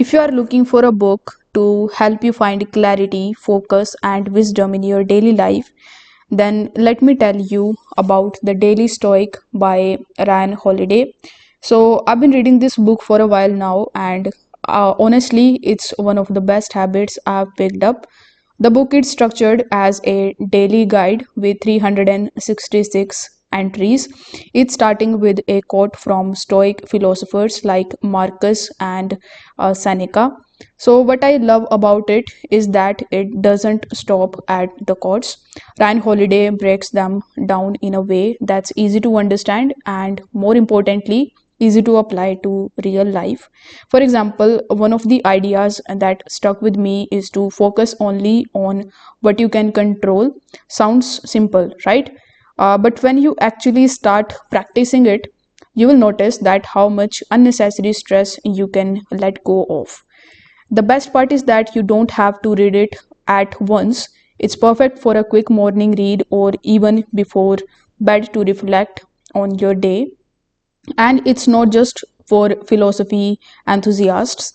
If you are looking for a book to help you find clarity, focus, and wisdom in your daily life, then let me tell you about The Daily Stoic by Ryan Holiday. So, I've been reading this book for a while now, and honestly, it's one of the best habits I've picked up. The book is structured as a daily guide with 366 entries, each starting with a quote from Stoic philosophers like Marcus and Seneca. So, what I love about it is that it doesn't stop at the quotes. Ryan Holiday breaks them down in a way that's easy to understand and, more importantly, easy to apply to real life. For example, one of the ideas that stuck with me is to focus only on what you can control. Sounds simple, right? But when you actually start practicing it, you will notice that how much unnecessary stress you can let go of. The best part is that you don't have to read it at once. It's perfect for a quick morning read or even before bed to reflect on your day. And it's not just for philosophy enthusiasts.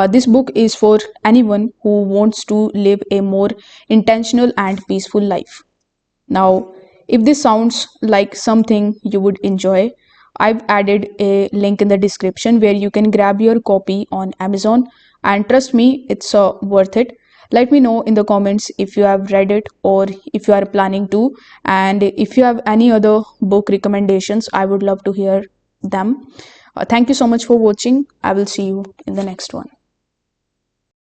This book is for anyone who wants to live a more intentional and peaceful life. Now, if this sounds like something you would enjoy, I've added a link in the description where you can grab your copy on Amazon, and trust me, it's worth it. Let me know in the comments if you have read it or if you are planning to, and if you have any other book recommendations, I would love to hear them. Thank you so much for watching. I will see you in the next one.